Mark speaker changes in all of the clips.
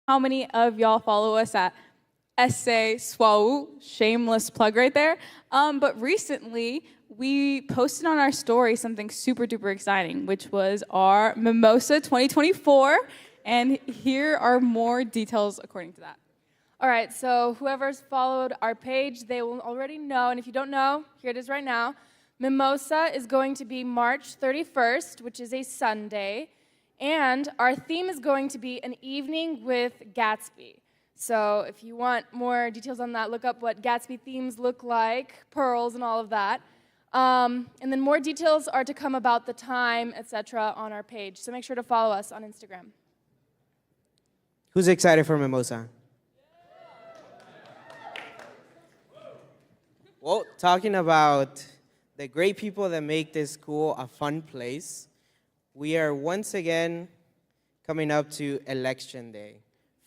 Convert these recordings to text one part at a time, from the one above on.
Speaker 1: How many of y'all follow us at SWAU? Shameless plug right there. But recently, we posted on our story something super duper exciting, which was our Mimosa 2024. And here are more details according to that.
Speaker 2: All right, so whoever's followed our page, they will already know. And if you don't know, here it is right now. Mimosa is going to be March 31st, which is a Sunday. And our theme is going to be an evening with Gatsby. So if you want more details on that, look up what Gatsby themes look like, pearls and all of that. And then more details are to come about the time, etc., on our page. So make sure to follow us on Instagram.
Speaker 3: Who's excited for Mimosa? Well, talking about the great people that make this school a fun place, we are once again coming up to Election Day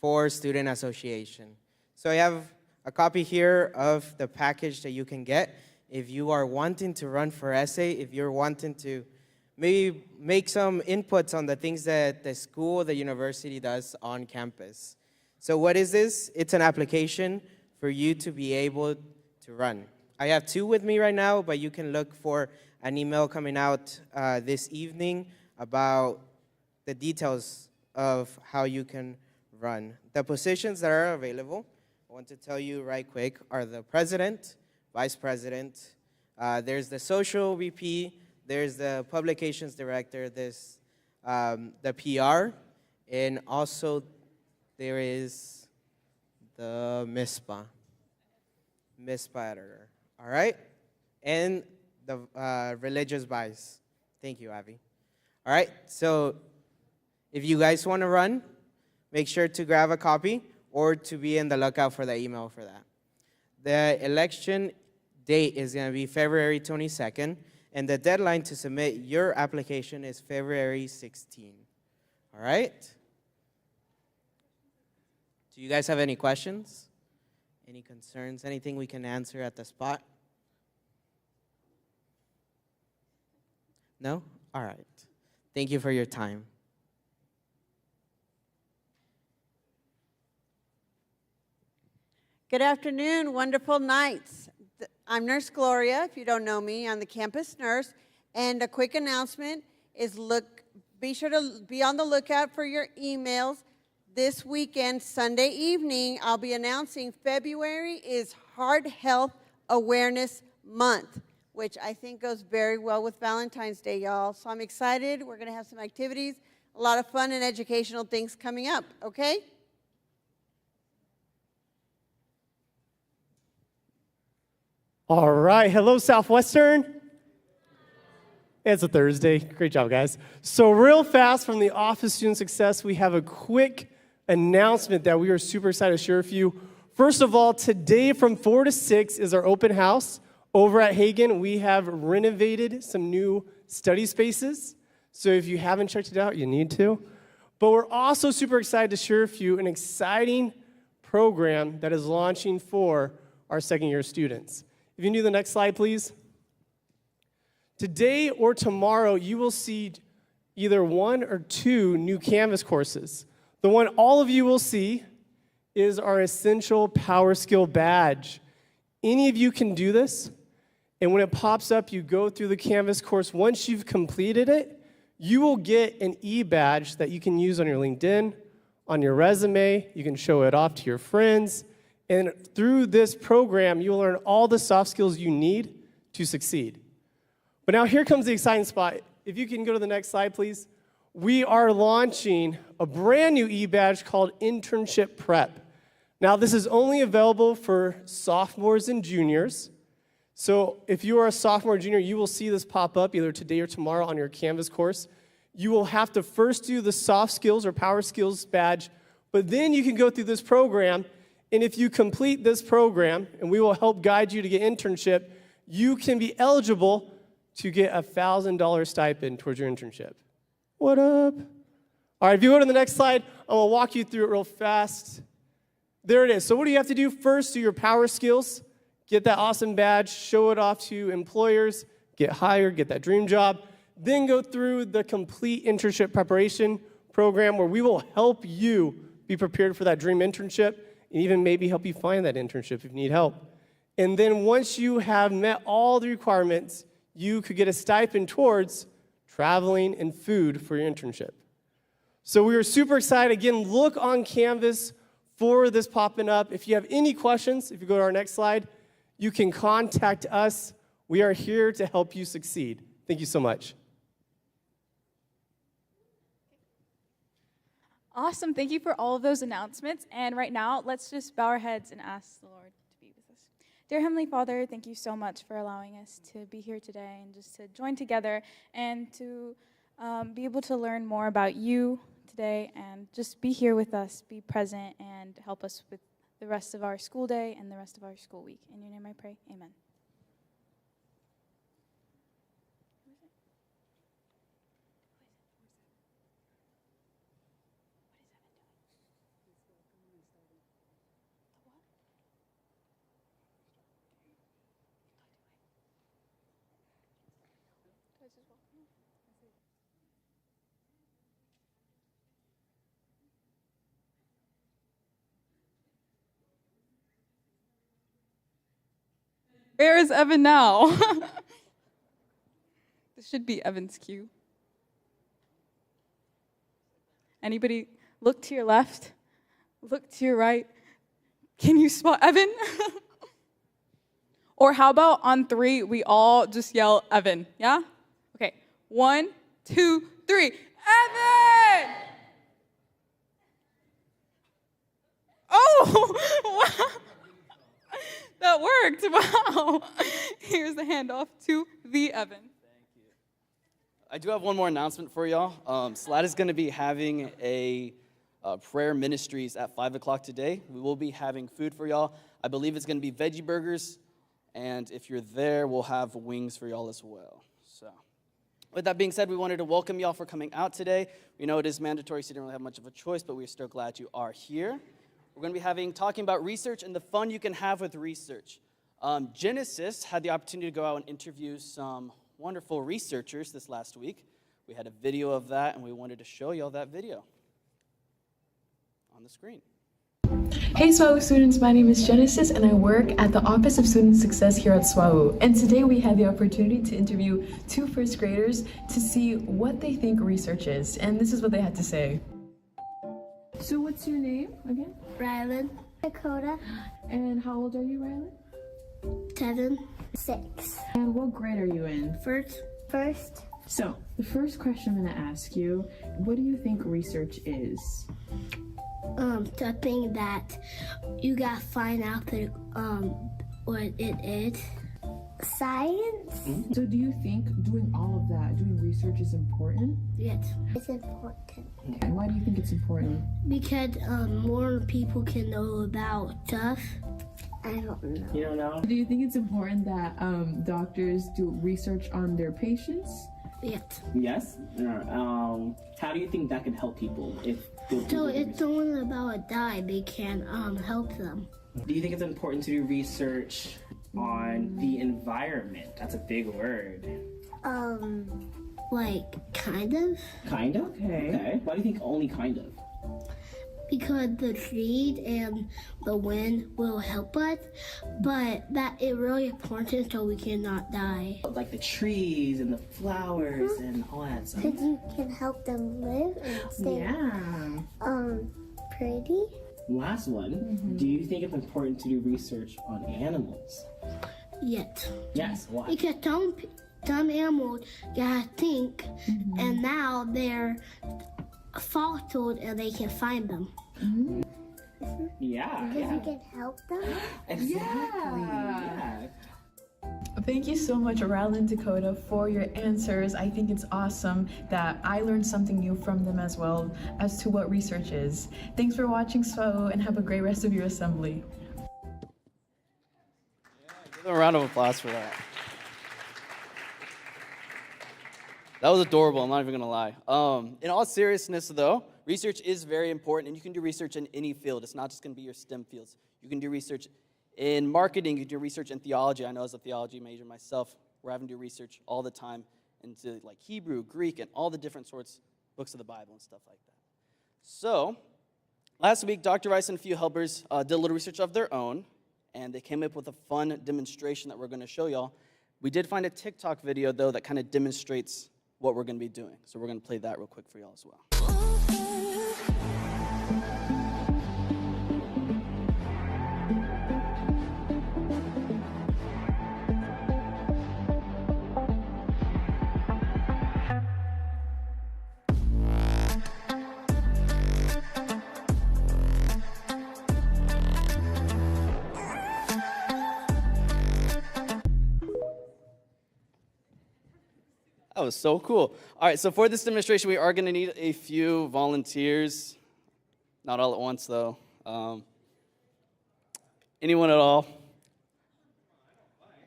Speaker 3: for Student Association. So I have a copy here of the package that you can get if you are wanting to run for SA, if you're wanting to maybe make some inputs on the things that the school, the university does on campus. So what is this? It's an application for you to be able to run. I have two with me right now, but you can look for an email coming out this evening about the details of how you can run. The positions that are available, I want to tell you right quick, are the president, vice president, there's the social VP, there's the publications director, there's the PR, and also there is the MISPA editor. All right? And the religious bias. Thank you, Abby. All right, so if you guys want to run, make sure to grab a copy or to be in the lookout for the email for that. The election date is going to be February 22nd, and the deadline to submit your application is February 16. All right? Do you guys have any questions? Any concerns? Anything we can answer at the spot? No? All right. Thank you for your time.
Speaker 4: Good afternoon, wonderful nights. I'm Nurse Gloria. If you don't know me, I'm the campus nurse. And a quick announcement is be sure to be on the lookout for your emails. This weekend, Sunday evening, I'll be announcing February is Heart Health Awareness Month, which I think goes very well with Valentine's Day, y'all. So I'm excited. We're going to have some activities, a lot of fun and educational things coming up, okay?
Speaker 5: All right. Hello, Southwestern. It's a Thursday. Great job, guys. So real fast from the Office of Student Success, we have a quick announcement that we are super excited to share with you. First of all, today from 4 to 6 is our open house. Over at Hagen, we have renovated some new study spaces. So if you haven't checked it out, you need to. But we're also super excited to share with you an exciting program that is launching for our second-year students. If you can do the next slide, please. Today or tomorrow, you will see either 1 or 2 new Canvas courses. The one all of you will see is our Essential Power Skill Badge. Any of you can do this, and when it pops up, you go through the Canvas course. Once you've completed it, you will get an e-badge that you can use on your LinkedIn, on your resume. You can show it off to your friends. And through this program, you'll learn all the soft skills you need to succeed. But now here comes the exciting spot. If you can go to the next slide, please. We are launching a brand new e-badge called Internship Prep. Now, this is only available for sophomores and juniors. So if you are a sophomore or junior, you will see this pop up either today or tomorrow on your Canvas course. You will have to first do the soft skills or power skills badge, but then you can go through this program. And if you complete this program, and we will help guide you to get internship, you can be eligible to get a $1,000 stipend towards your internship. What up? All right, if you go to the next slide, I'm going to walk you through it real fast. There it is. So what do you have to do? First, do your power skills, get that awesome badge, show it off to employers, get hired, get that dream job. Then go through the complete internship preparation program where we will help you be prepared for that dream internship, and even maybe help you find that internship if you need help. And then once you have met all the requirements, you could get a stipend towards traveling and food for your internship. So we are super excited. Again, look on Canvas for this popping up. If you have any questions, if you go to our next slide, you can contact us. We are here to help you succeed. Thank you so much.
Speaker 1: Awesome. Thank you for all of those announcements. And right now, let's just bow our heads and ask the Lord to be with us. Dear Heavenly Father, thank you so much for allowing us to be here today and just to join together and to be able to learn more about you today and just be here with us, be present, and help us with the rest of our school day and the rest of our school week. In your name I pray, amen. Where is Evan now? This should be Evan's cue. Anybody look to your left? Look to your right. Can you spot Evan? Or how about on 3, we all just yell Evan, yeah? Okay, 1, 2, 3, Evan! Oh, wow. That worked, wow. Here's the handoff to the Evan.
Speaker 6: Thank you. I do have one more announcement for y'all. SLAD is going to be having a prayer ministries at 5 o'clock today. We will be having food for y'all. I believe it's going to be veggie burgers, and if you're there, we'll have wings for y'all as well. So, with that being said, we wanted to welcome y'all for coming out today. We know it is mandatory, so you don't really have much of a choice, but we're still glad you are here. We're going to be talking about research and the fun you can have with research. Genesis had the opportunity to go out and interview some wonderful researchers this last week. We had a video of that, and we wanted to show y'all that video on the screen.
Speaker 7: Hey SWAU students, my name is Genesis and I work at the Office of Student Success here at SWAU. And today we had the opportunity to interview 2 first graders to see what they think research is. And this is what they had to say. So what's your name again?
Speaker 8: Rylan. Dakota.
Speaker 7: And how old are you, Rylan?
Speaker 8: 7. 6.
Speaker 7: And what grade are you in?
Speaker 8: First.
Speaker 7: So, the first question I'm going to ask you, what do you think research is?
Speaker 8: Something that you gotta find out the, what it is. Science?
Speaker 7: Mm-hmm. So do you think doing all of that, doing research is important?
Speaker 8: Yes. It's important.
Speaker 7: Okay. And why do you think it's important?
Speaker 8: Because more people can know about stuff. I don't know.
Speaker 7: You don't know? Do you think it's important that doctors do research on their patients?
Speaker 8: Yes.
Speaker 9: Yes? How do you think that can help people?
Speaker 8: So if someone's about to die, they can help them.
Speaker 9: Do you think it's important to do research on the environment? That's a big word.
Speaker 8: Like, kind of.
Speaker 9: Kind of? Okay. Why do you think only kind of?
Speaker 8: Because the trees and the wind will help us, but that is really important so we cannot die.
Speaker 9: Like the trees and the flowers and all that stuff.
Speaker 8: Because you can help them live and stay pretty.
Speaker 9: Last one. Mm-hmm. Do you think it's important to do research on animals?
Speaker 8: Yes.
Speaker 9: Yes, why?
Speaker 8: Because some animals gotta think, and now they're fossiled and they can find them.
Speaker 9: Mm-hmm. Yeah.
Speaker 8: Because you can help them.
Speaker 9: Exactly. Yeah.
Speaker 7: Thank you so much, Rylan, Dakota, for your answers. I think it's awesome that I learned something new from them as well as to what research is. Thanks for watching SWAU and have a great rest of your assembly.
Speaker 6: Yeah, give them a round of applause for that. That was adorable, I'm not even gonna lie. In all seriousness though, research is very important, and you can do research in any field. It's not just gonna be your STEM fields. You can do research in marketing, you can do research in theology. I know as a theology major myself, we're having to do research all the time into like Hebrew, Greek, and all the different sorts books of the Bible and stuff like that. So, Last week, Dr. Rice and a few helpers did a little research of their own, and they came up with a fun demonstration that we're going to show y'all. We did find a TikTok video, though, that kind of demonstrates what we're going to be doing. So we're going to play that real quick for y'all as well. That was so cool. All right, so for this demonstration, we are going to need a few volunteers. Not all at once, though. Anyone at all?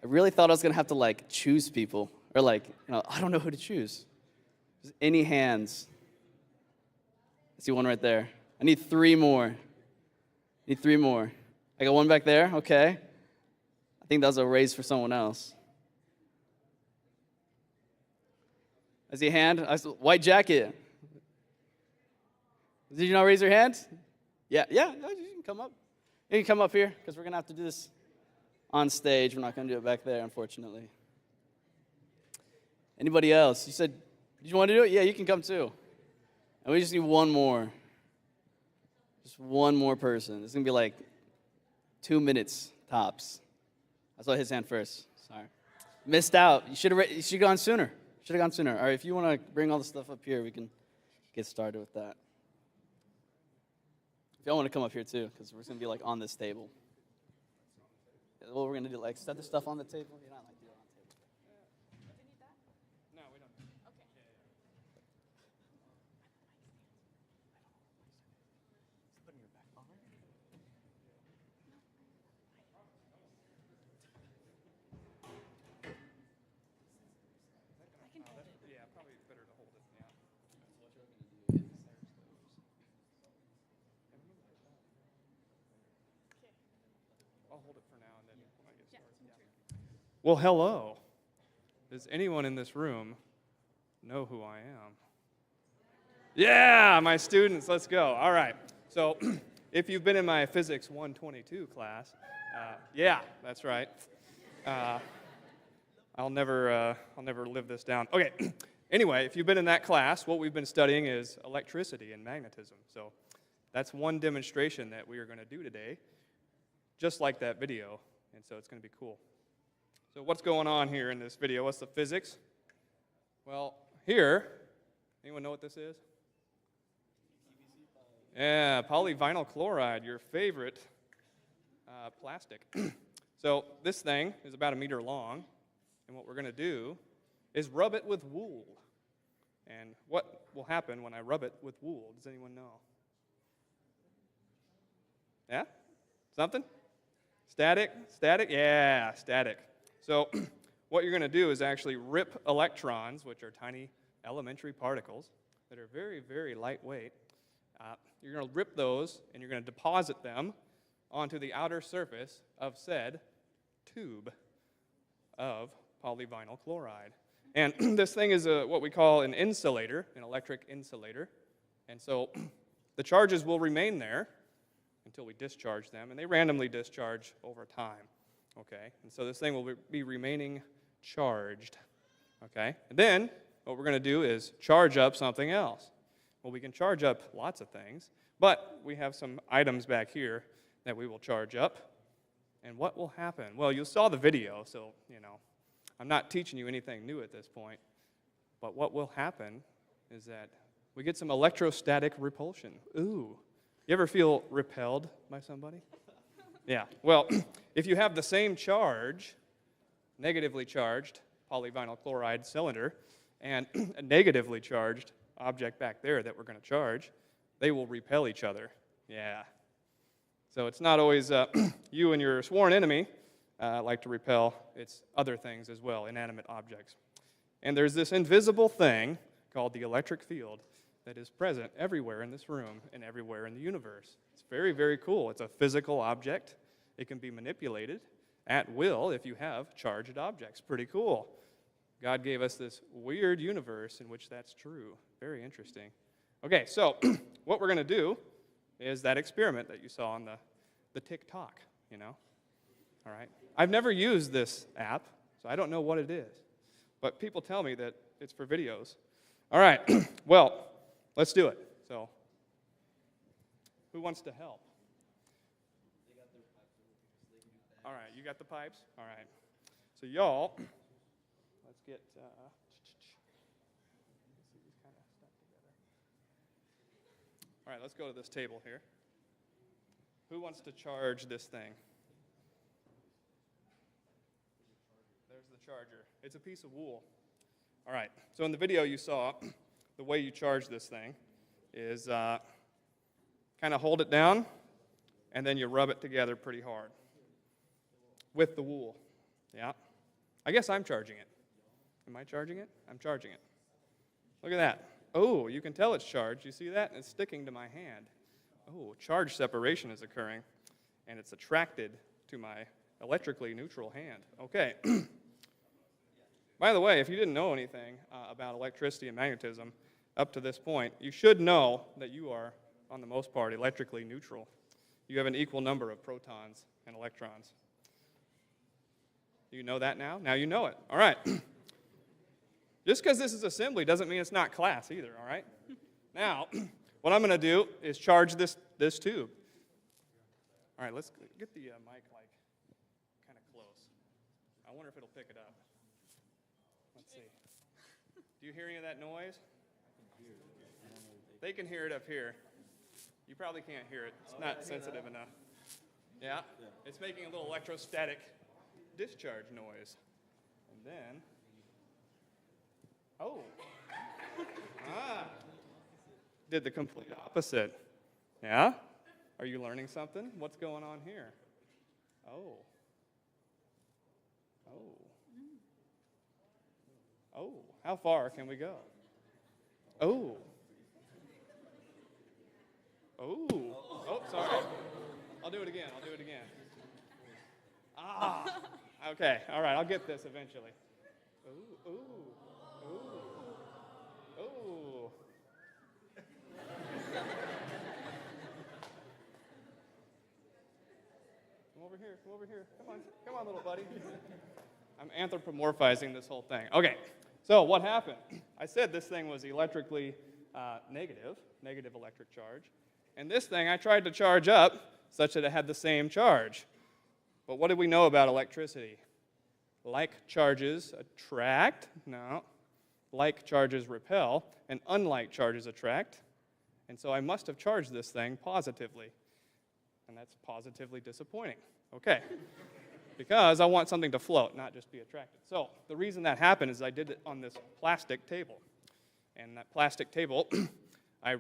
Speaker 6: I really thought I was going to have to, like, choose people. Or, like, I don't know who to choose. Just any hands? I see one right there. I need 3 more. I got one back there. Okay. I think that was a raise for someone else. I see a hand. White jacket. Did you not raise your hand? Yeah, you can come up. You can come up here because we're going to have to do this on stage. We're not going to do it back there, unfortunately. Anybody else? You said, did you want to do it? Yeah, you can come too. And we just need one more. Just one more person. It's going to be like 2 minutes tops. I saw his hand first. Sorry. Missed out. You should have gone sooner. All right, if you want to bring all the stuff up here, we can get started with that. If y'all want to come up here too, because we're going to be like on this table. What we're going to do, like set the stuff on the table. You're not like do it on the table. Do you need that? No, we don't. Okay. Put in your back pocket.
Speaker 10: Well, hello. Does anyone in this room know who I am? Yeah, my students, let's go. All right. So if you've been in my Physics 122 class, yeah, that's right. I'll never live this down. Okay. Anyway, if you've been in that class, what we've been studying is electricity and magnetism. So that's one demonstration that we are going to do today, just like that video, and so it's going to be cool. So what's going on here in this video? What's the physics? Well, here, anyone know what this is? Yeah, polyvinyl chloride, your favorite plastic. So this thing is about 1 meter long, and what we're going to do is rub it with wool. And what will happen when I rub it with wool? Does anyone know? Yeah? Something? Static? Yeah, static. So what you're going to do is actually rip electrons, which are tiny elementary particles that are very, very lightweight. You're going to rip those, and you're going to deposit them onto the outer surface of said tube of polyvinyl chloride. And this thing is what we call an insulator, an electric insulator. And so the charges will remain there until we discharge them, and they randomly discharge over time. Okay, and so this thing will be remaining charged. Okay, and then what we're going to do is charge up something else. Well, we can charge up lots of things, but we have some items back here that we will charge up. And what will happen? Well, you saw the video, so, I'm not teaching you anything new at this point. But what will happen is that we get some electrostatic repulsion. Ooh. You ever feel repelled by somebody? Yeah. Well, if you have the same charge, negatively charged polyvinyl chloride cylinder, and a negatively charged object back there that we're going to charge, they will repel each other. Yeah. So it's not always you and your sworn enemy like to repel. It's other things as well, inanimate objects. And there's this invisible thing called the electric field that is present everywhere in this room and everywhere in the universe. It's very, very cool. It's a physical object. It can be manipulated at will if you have charged objects. Pretty cool. God gave us this weird universe in which that's true. Very interesting. Okay, so what we're going to do is that experiment that you saw on the TikTok, you know? All right. I've never used this app, so I don't know what it is. But people tell me that it's for videos. All right. Well, let's do it. So, who wants to help? All right, you got the pipes? All right. So y'all, let's get all right, let's go to this table here. Who wants to charge this thing? There's the charger. It's a piece of wool. All right, so in the video you saw, the way you charge this thing is kind of hold it down, and then you rub it together pretty hard with the wool. Yeah. I guess I'm charging it. Am I charging it? I'm charging it. Look at that. Oh, you can tell it's charged. You see that? It's sticking to my hand. Oh, charge separation is occurring, and it's attracted to my electrically neutral hand. Okay. By the way, if you didn't know anything about electricity and magnetism up to this point, you should know that you are, on the most part, electrically neutral. You have an equal number of protons and electrons. You know that now? Now you know it. All right. Just because this is assembly doesn't mean it's not class either, all right? Now, what I'm going to do is charge this tube. All right, let's get the mic, like, kind of close. I wonder if it'll pick it up. Let's see. Do you hear any of that noise? They can hear it up here. You probably can't hear it. It's not sensitive enough. Yeah? It's making a little electrostatic discharge noise. And then, did the complete opposite. Yeah? Are you learning something? What's going on here? Oh, how far can we go? Oh, sorry. I'll do it again. Okay, all right, I'll get this eventually. Ooh. Come over here. Come on, little buddy. I'm anthropomorphizing this whole thing. Okay, so what happened? I said this thing was electrically negative electric charge. And this thing I tried to charge up such that it had the same charge. But what did we know about electricity? Like charges attract, no. Like charges repel, and unlike charges attract. And so I must have charged this thing positively. And that's positively disappointing. Okay. Because I want something to float, not just be attracted. So the reason that happened is I did it on this plastic table. And that plastic table, I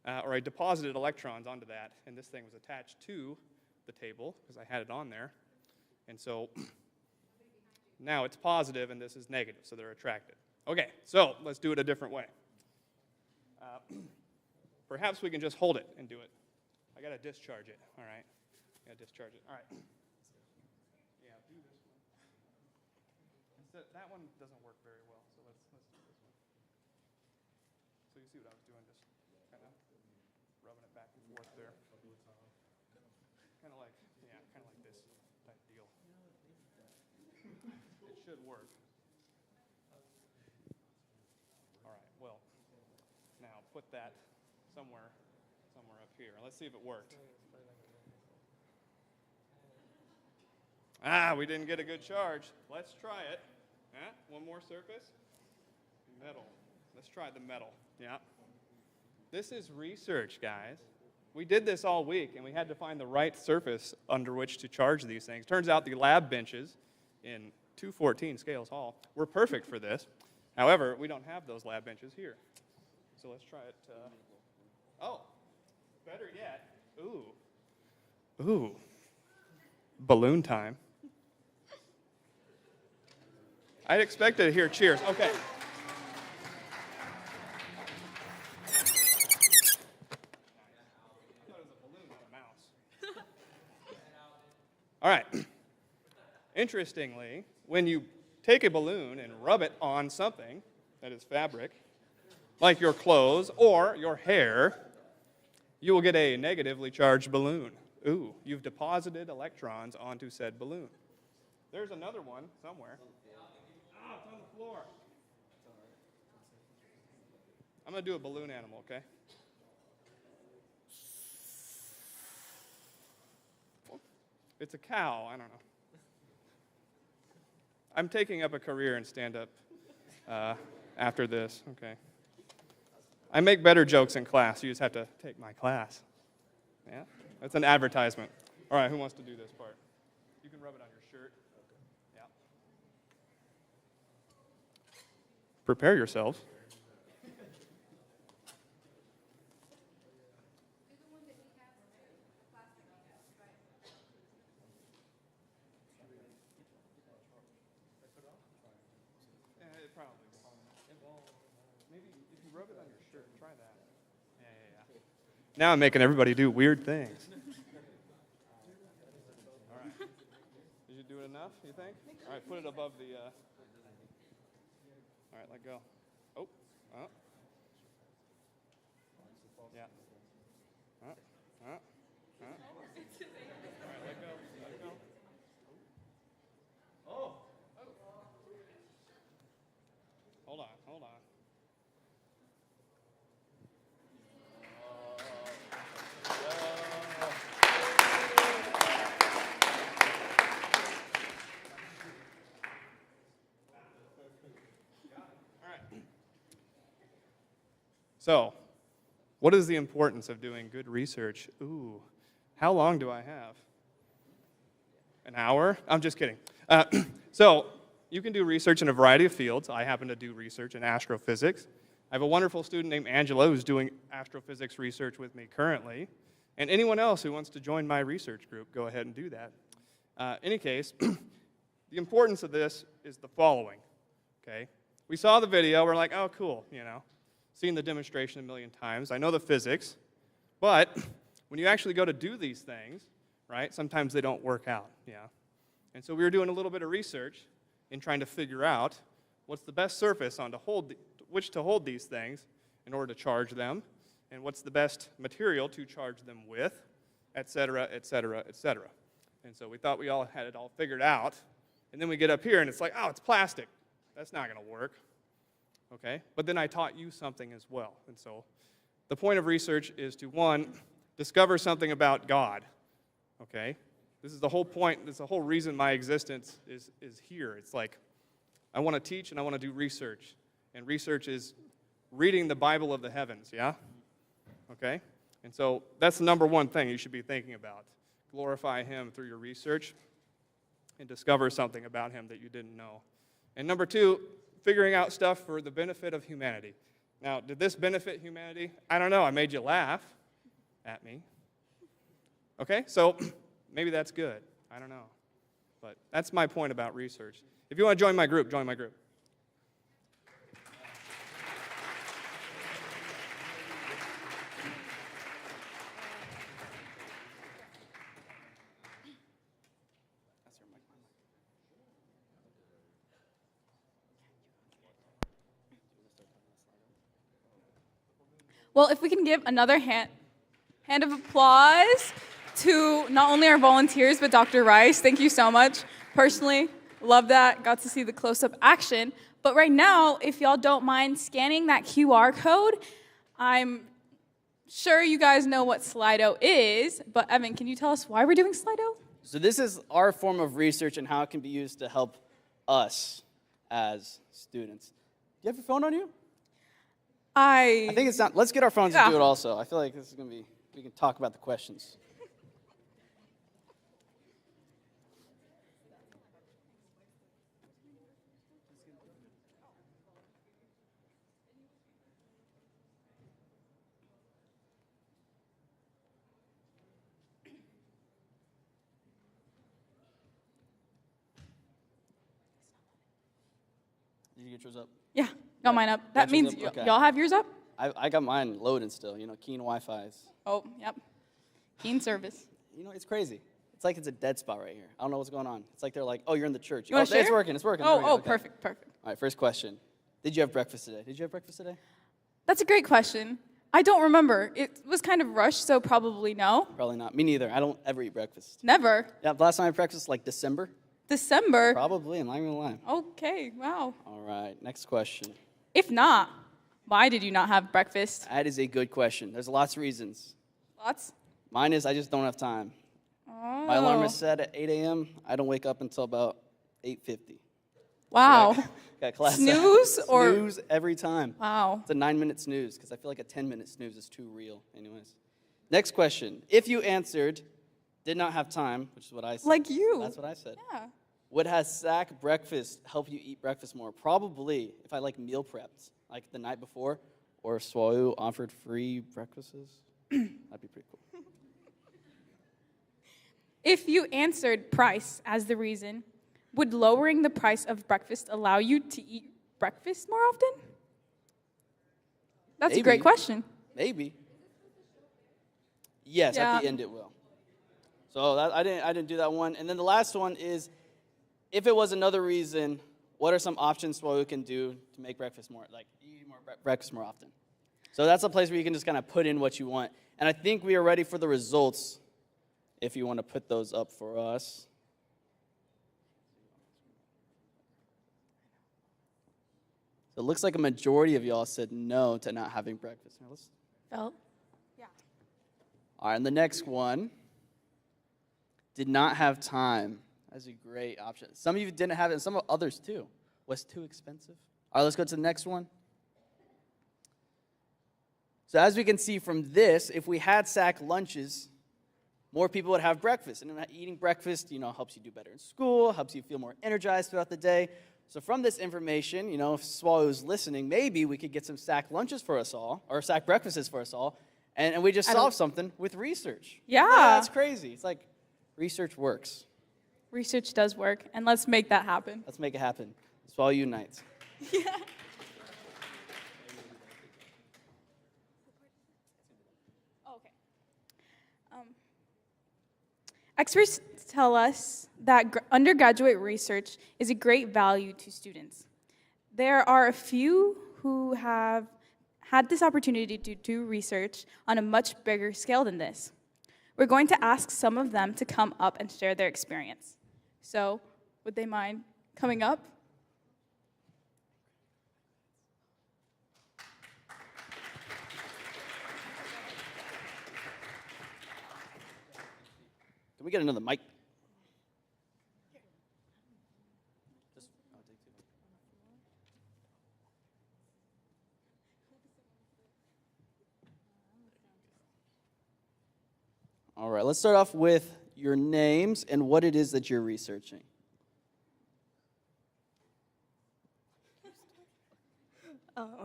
Speaker 10: I deposited electrons onto that, and this thing was attached to the table because I had it on there. And so now it's positive and this is negative, so they're attracted. Okay, so let's do it a different way. Perhaps we can just hold it and do it. I got to discharge it, all right? I got to discharge it, all right. Yeah, do this one. That one doesn't work very well, so let's do this one. So you see what I was doing, just kind of rubbing it back and forth there. Kind of like this type deal. It should work. All right, well, now put that somewhere up here. Let's see if it worked. We didn't get a good charge. Let's try it. One more surface. Metal. Let's try the metal. Yeah. This is research, guys. We did this all week, and we had to find the right surface under which to charge these things. Turns out the lab benches in 214 Scales Hall were perfect for this. However, we don't have those lab benches here. So let's try it. Better yet. Ooh. Balloon time. I'd expected to hear cheers. Okay. All right. Interestingly, when you take a balloon and rub it on something that is fabric, like your clothes or your hair, you will get a negatively charged balloon. Ooh, you've deposited electrons onto said balloon. There's another one somewhere. Ah, it's on the floor. I'm going to do a balloon animal, okay? It's a cow. I don't know. I'm taking up a career in stand-up after this. Okay. I make better jokes in class. You just have to take my class. Yeah? That's an advertisement. All right, who wants to do this part? You can rub it on your shirt. Yeah. Prepare yourselves. Now I'm making everybody do weird things. All right. Did you do it enough, you think? All right, put it above the... All right, let go. Oh. Yeah. All right, let go. Let go. Oh. Hold on. So, what is the importance of doing good research? Ooh, how long do I have? An hour? I'm just kidding. So, you can do research in a variety of fields. I happen to do research in astrophysics. I have a wonderful student named Angela who's doing astrophysics research with me currently. And anyone else who wants to join my research group, go ahead and do that. Any case, the importance of this is the following, okay? We saw the video, we're like, oh, cool, seen the demonstration a million times. I know the physics, but when you actually go to do these things, right, sometimes they don't work out, And so we were doing a little bit of research in trying to figure out what's the best surface on which to hold these things in order to charge them, and what's the best material to charge them with, et cetera, et cetera, et cetera. And so we thought we all had it all figured out, and then we get up here and it's like, oh, it's plastic. That's not going to work. Okay? But then I taught you something as well. And so the point of research is to, one, discover something about God. Okay? This is the whole point. This is the whole reason my existence is here. It's like I want to teach and I want to do research. And research is reading the Bible of the heavens, yeah? Okay? And so that's the number one thing you should be thinking about. Glorify Him through your research and discover something about Him that you didn't know. And number two, figuring out stuff for the benefit of humanity. Now, did this benefit humanity? I don't know. I made you laugh at me. Okay? So maybe that's good. I don't know. But that's my point about research. If you want to join my group, join my group.
Speaker 1: Well, if we can give another hand of applause to not only our volunteers, but Dr. Rice. Thank you so much. Personally, love that. Got to see the close-up action. But right now, if y'all don't mind scanning that QR code, I'm sure you guys know what Slido is. But Evan, can you tell us why we're doing Slido?
Speaker 6: So this is our form of research and how it can be used to help us as students. Do you have your phone on you? I think it's not. Let's get our phones and do it also. I feel like this is going to be, we can talk about the questions. Did you get yours up?
Speaker 1: Yeah, got mine up. That means y'all have yours up?
Speaker 6: I got mine loaded still, Keene Wi-Fi's.
Speaker 1: Oh, yep. Keene service.
Speaker 6: It's crazy. It's like it's a dead spot right here. I don't know what's going on. It's like they're like, oh, you're in the church.
Speaker 1: You want to share?
Speaker 6: It's working.
Speaker 1: Oh, okay. Perfect.
Speaker 6: All right, first question. Did you have breakfast today? Did you have breakfast today?
Speaker 1: That's a great question. I don't remember. It was kind of rushed, so probably no.
Speaker 6: Probably not. Me neither. I don't ever eat breakfast.
Speaker 1: Never.
Speaker 6: Yeah, the last time I had breakfast, like December.
Speaker 1: December.
Speaker 6: Probably, I'm not even gonna lie.
Speaker 1: Okay, wow.
Speaker 6: All right, next question.
Speaker 1: If not, why did you not have breakfast?
Speaker 6: That is a good question. There's lots of reasons.
Speaker 1: Lots?
Speaker 6: Mine is I just don't have time.
Speaker 1: Oh.
Speaker 6: My alarm is set at 8 a.m. I don't wake up until about 8:50.
Speaker 1: Wow.
Speaker 6: Got class.
Speaker 1: Snooze or?
Speaker 6: Snooze every time.
Speaker 1: Wow.
Speaker 6: It's a 9-minute snooze because I feel like a 10-minute snooze is too real. Anyways, next question. If you answered, did not have time, which is what I said.
Speaker 1: Like you.
Speaker 6: That's what I said.
Speaker 1: Yeah.
Speaker 6: Would has SAC breakfast help you eat breakfast more? Probably if I like meal prepped, like the night before, or if SWAU offered free breakfasts. That'd be pretty cool.
Speaker 1: If you answered price as the reason, would lowering the price of breakfast allow you to eat breakfast more often? That's a great question.
Speaker 6: Maybe. Yes, at the end it will. So I didn't do that one. And then the last one is, if it was another reason, what are some options SWAU can do to make breakfast more, like eat more breakfast more often? So that's a place where you can just kind of put in what you want. And I think we are ready for the results, if you want to put those up for us. So it looks like a majority of y'all said no to not having breakfast. Now
Speaker 1: Felt? Yeah.
Speaker 6: All right, and the next one, did not have time. That's a great option. Some of you didn't have it, and some of others too. Was too expensive. All right, let's go to the next one. So as we can see from this, if we had SAC lunches, more people would have breakfast. And eating breakfast, helps you do better in school, helps you feel more energized throughout the day. So from this information, if SWAU is listening, maybe we could get some SAC lunches for us all, or SAC breakfasts for us all, and we just solve something with research.
Speaker 1: Yeah.
Speaker 6: That's crazy. It's like research works.
Speaker 1: Research does work, and let's make that happen.
Speaker 6: Let's make it happen. SWAU unites.
Speaker 1: Yeah. Okay. Experts tell us that undergraduate research is a great value to students. There are a few who have had this opportunity to do research on a much bigger scale than this. We're going to ask some of them to come up and share their experience. So, would they mind coming up?
Speaker 6: Can we get another mic? All right, let's start off with your names and what it is that you're researching.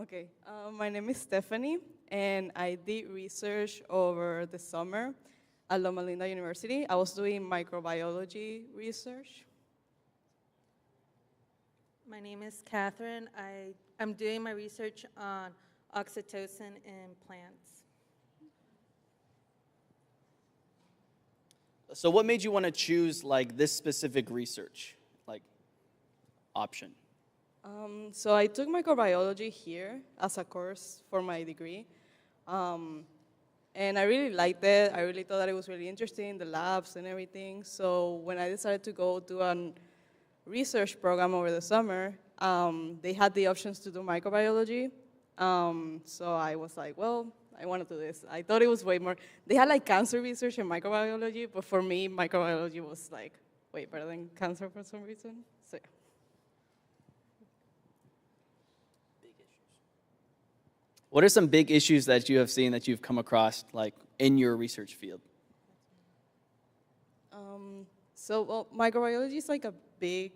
Speaker 11: Okay, my name is Stephanie, and I did research over the summer at Loma Linda University. I was doing microbiology research.
Speaker 12: My name is Catherine. I'm doing my research on oxytocin in plants.
Speaker 6: So what made you want to choose this specific research option?
Speaker 11: So I took microbiology here as a course for my degree. And I really liked it. I really thought that it was really interesting, the labs and everything. So when I decided to go do a research program over the summer, they had the options to do microbiology. So I was like, well, I want to do this. I thought it was way more. They had cancer research and microbiology, but for me, microbiology was way better than cancer for some reason. So yeah.
Speaker 6: What are some big issues that you have seen that you've come across in your research field?
Speaker 11: So microbiology is a big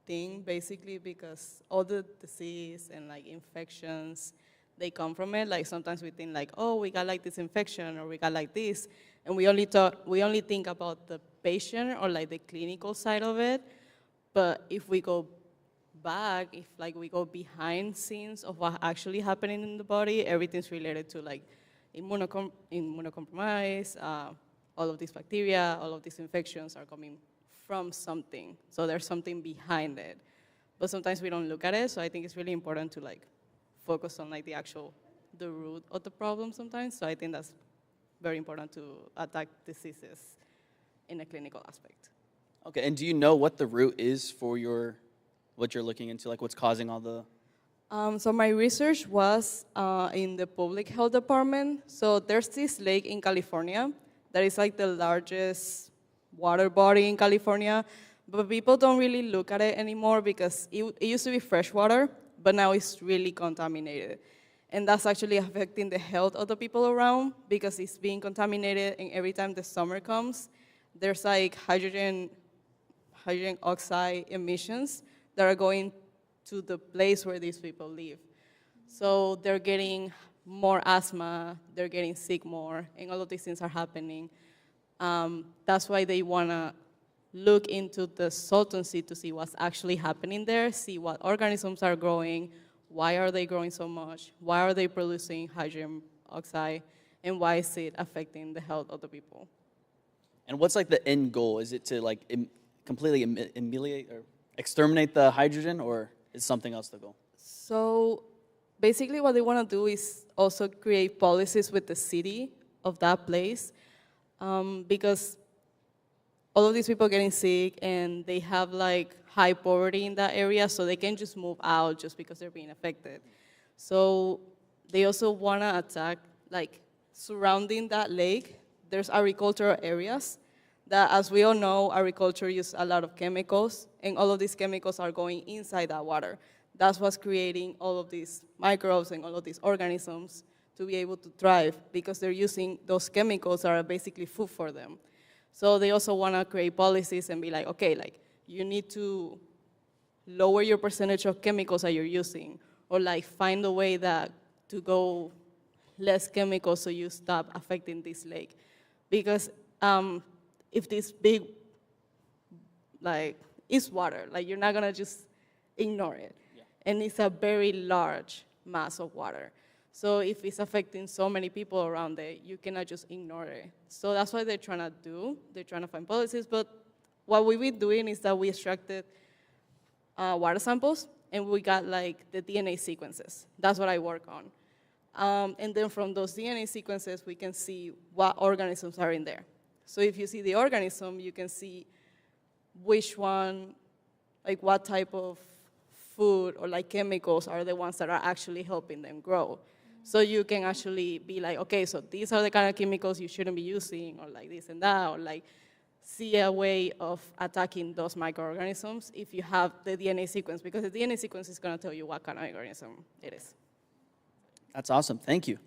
Speaker 11: thing basically because all the disease and infections, they come from it. Sometimes we think oh, we got this infection or we got this, and we only think about the patient or the clinical side of it. But if we go back, if we go behind scenes of what actually happening in the body, everything's related to immunocompromise, all of these bacteria, all of these infections are coming from something. So there's something behind it. But sometimes we don't look at it, so I think it's really important to focus on the actual the root of the problem sometimes. So I think that's very important to attack diseases in a clinical aspect.
Speaker 6: Okay, and do you know what the root is for what you're looking into, like what's causing all the...
Speaker 11: So my research was in the public health department. So there's this lake in California that is like the largest water body in California, but people don't really look at it anymore because it used to be fresh water, but now it's really contaminated. And that's actually affecting the health of the people around because it's being contaminated, and every time the summer comes, there's like hydrogen oxide emissions that are going to the place where these people live. So they're getting more asthma, they're getting sick more, and all of these things are happening. That's why they want to look into the saltancy to see what's actually happening there, see what organisms are growing, why are they growing so much, why are they producing hydrogen oxide, and why is it affecting the health of the people.
Speaker 6: And what's like the end goal? Is it to like completely emulate or exterminate the hydrogen, or is something else the goal?
Speaker 11: So basically what they want to do is also create policies with the city of that place, because all of these people getting sick and they have like high poverty in that area, so they can just move out just because they're being affected. So they also want to attack, like surrounding that lake, there's agricultural areas that, as we all know, agriculture uses a lot of chemicals, and all of these chemicals are going inside that water. That's what's creating all of these microbes and all of these organisms to be able to thrive, because they're using those chemicals that are basically food for them. So they also want to create policies and be like, okay, like you need to lower your percentage of chemicals that you're using, or like find a way that to go less chemicals so you stop affecting this lake. Because if this big, like, it's water, like you're not gonna just ignore it. Yeah. And it's a very large mass of water. So if it's affecting so many people around it, you cannot just ignore it. So that's what they're trying to do. They're trying to find policies, but what we've been doing is that we extracted water samples, and we got like the DNA sequences. That's what I work on. And then from those DNA sequences, we can see what organisms are in there. So if you see the organism, you can see which one, like what type of food or like chemicals are the ones that are actually helping them grow. So you can actually be like, okay, so these are the kind of chemicals you shouldn't be using, or like this and that, or like see a way of attacking those microorganisms if you have the DNA sequence, because the DNA sequence is going to tell you what kind of organism it is.
Speaker 6: That's awesome, thank you.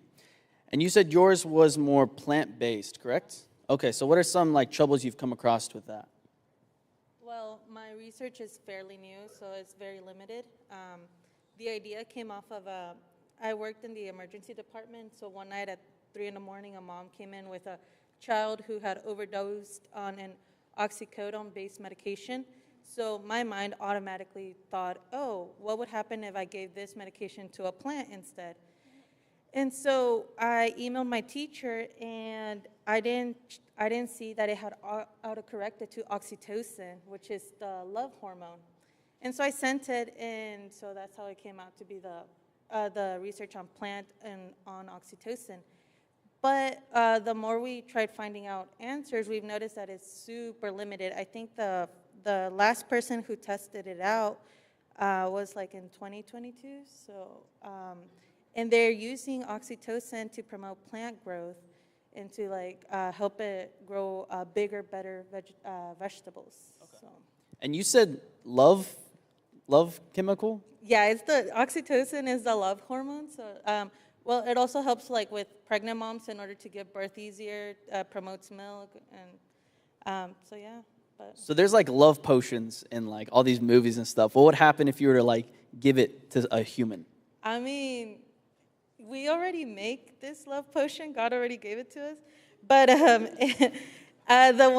Speaker 6: And you said yours was more plant-based, correct? Okay, so what are some like troubles you've come across with that?
Speaker 12: Well, my research is fairly new, so it's very limited. The idea came off of I worked in the emergency department, so one night at 3 in the morning, a mom came in with a child who had overdosed on an oxycodone-based medication. So my mind automatically thought, oh, what would happen if I gave this medication to a plant instead? And so I emailed my teacher, and I didn't see that it had autocorrected to oxytocin, which is the love hormone. And so I sent it, and so that's how it came out to be the research on plant and on oxytocin. But the more we tried finding out answers, we've noticed that it's super limited. I think the last person who tested it out was like in 2022. So, and they're using oxytocin to promote plant growth and to like help it grow bigger, better vegetables. Okay. So.
Speaker 6: And you said love chemical?
Speaker 12: Yeah, it's the oxytocin is the love hormone. So, well, it also helps like with pregnant moms in order to give birth easier, promotes milk, and so yeah. But.
Speaker 6: So there's like love potions in like all these movies and stuff. What would happen if you were to like give it to a human?
Speaker 12: I mean, we already make this love potion. God already gave it to us. But the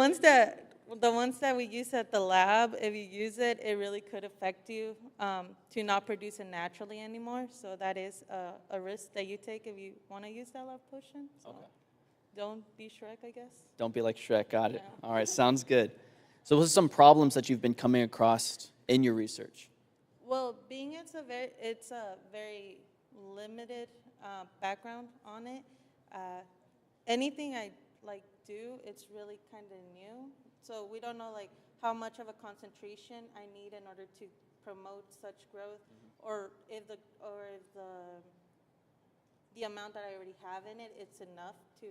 Speaker 12: ones that we use at the lab, if you use it, it really could affect you to not produce it naturally anymore. So that is a risk that you take if you want to use that love potion. So okay. Don't be Shrek, I guess. Don't be like Shrek.
Speaker 6: Got it. Yeah. All right, sounds good. So what are some problems that you've been coming across in your research?
Speaker 12: Well, being it's a very limited background on it. Anything I do, it's really kind of new. So we don't know how much of a concentration I need in order to promote such growth, or if the amount that I already have in it, it's enough to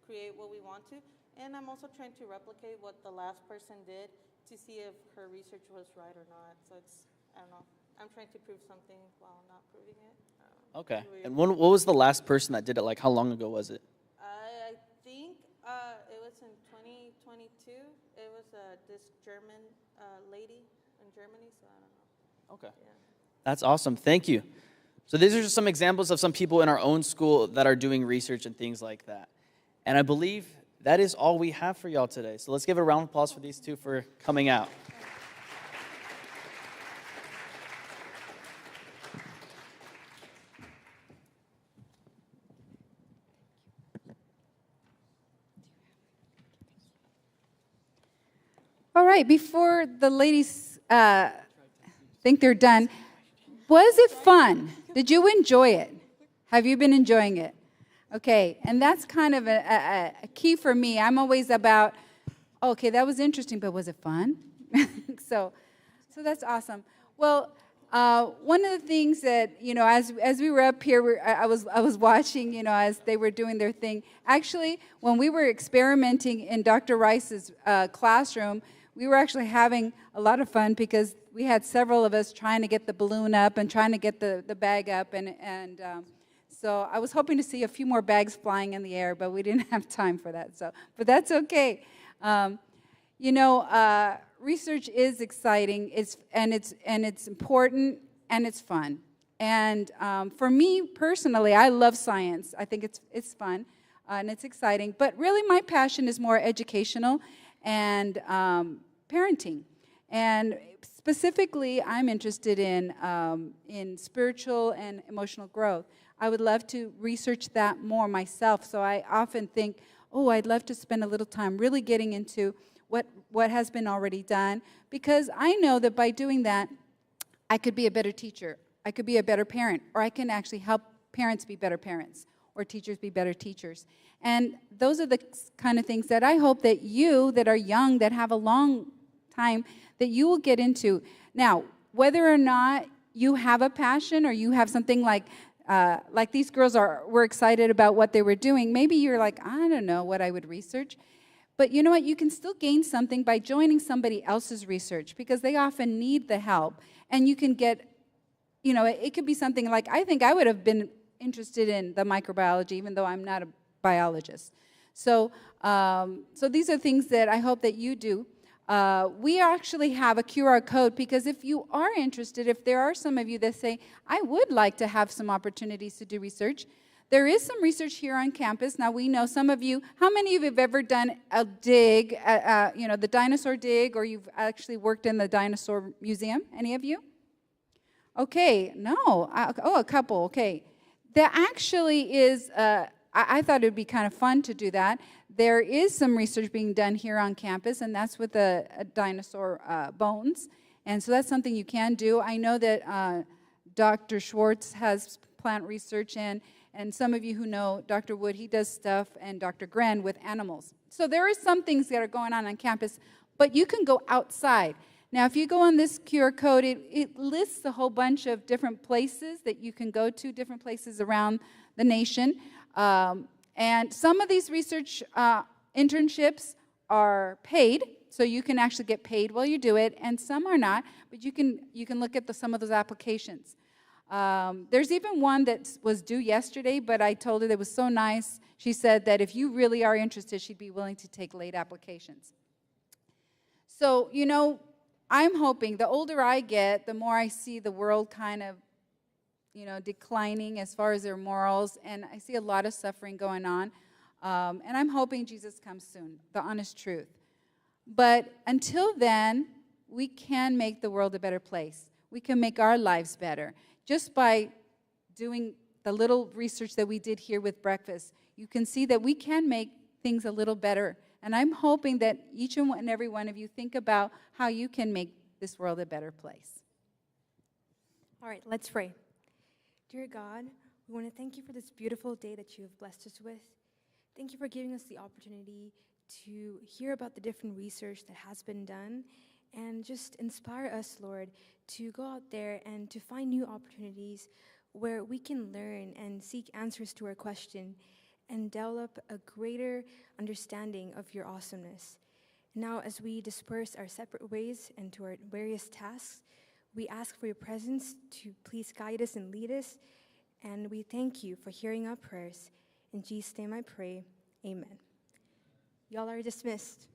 Speaker 12: create what we want to. And I'm also trying to replicate what the last person did to see if her research was right or not. So I don't know. I'm trying to prove something while not proving it.
Speaker 6: Okay. And what was the last person that did it? How long ago was it?
Speaker 12: I think it was in 2022. It was this German lady in Germany, so I don't know.
Speaker 6: Okay.
Speaker 12: Yeah.
Speaker 6: That's awesome. Thank you. So these are just some examples of some people in our own school that are doing research and things like that. And I believe that is all we have for y'all today. So let's give a round of applause for these two for coming out.
Speaker 13: All right, before the ladies think they're done, was it fun? Did you enjoy it? Have you been enjoying it? Okay, and that's kind of a key for me. I'm always about, okay, that was interesting, but was it fun? so that's awesome. Well, one of the things that, as we were up here, I was watching, as they were doing their thing. Actually, when we were experimenting in Dr. Rice's classroom, we were actually having a lot of fun because we had several of us trying to get the balloon up and trying to get the bag up. And so I was hoping to see a few more bags flying in the air, but we didn't have time for that. But that's okay. Research is exciting. It's important and it's fun. And for me personally, I love science. I think it's fun and it's exciting. But really, my passion is more educational and parenting. And specifically, I'm interested in spiritual and emotional growth. I would love to research that more myself. So I often think, I'd love to spend a little time really getting into what has been already done, because I know that by doing that, I could be a better teacher, I could be a better parent, or I can actually help parents be better parents, or teachers be better teachers. And those are the kind of things that I hope that you that are young, that have a long time, that you will get into. Now, whether or not you have a passion or you have something like these girls were excited about what they were doing, maybe you're like, I don't know what I would research. But you know what? You can still gain something by joining somebody else's research, because they often need the help. And you can get, it could be something like, I think I would have been interested in the microbiology, even though I'm not a biologist. So these are things that I hope that you do. We actually have a QR code, because if you are interested, if there are some of you that say, I would like to have some opportunities to do research, there is some research here on campus. Now, we know some of you, how many of you have ever done a dig, the dinosaur dig, or you've actually worked in the dinosaur museum? Any of you? Okay, no. A couple, okay. There actually is, I thought it would be kind of fun to do that. There is some research being done here on campus, and that's with the dinosaur bones. And so that's something you can do. I know that Dr. Schwartz has plant research in. And some of you who know Dr. Wood, he does stuff, and Dr. Gren with animals. So there are some things that are going on campus, but you can go outside. Now, if you go on this QR code, it lists a whole bunch of different places that you can go to, different places around the nation. And some of these research internships are paid, so you can actually get paid while you do it, and some are not, but you can look at some of those applications. There's even one that was due yesterday, but I told her that it was so nice. She said that if you really are interested, she'd be willing to take late applications. So, I'm hoping the older I get, the more I see the world kind of, declining as far as their morals, and I see a lot of suffering going on. And I'm hoping Jesus comes soon, the honest truth. But until then, we can make the world a better place. We can make our lives better. Just by doing the little research that we did here with breakfast, you can see that we can make things a little better. And I'm hoping that each and every one of you think about how you can make this world a better place.
Speaker 14: All right, let's pray. Dear God, we want to thank you for this beautiful day that you have blessed us with. Thank you for giving us the opportunity to hear about the different research that has been done and just inspire us, Lord, to go out there and to find new opportunities where we can learn and seek answers to our question and develop a greater understanding of your awesomeness. Now, as we disperse our separate ways into our various tasks, we ask for your presence to please guide us and lead us, and we thank you for hearing our prayers. In Jesus' name I pray, amen. Y'all are dismissed.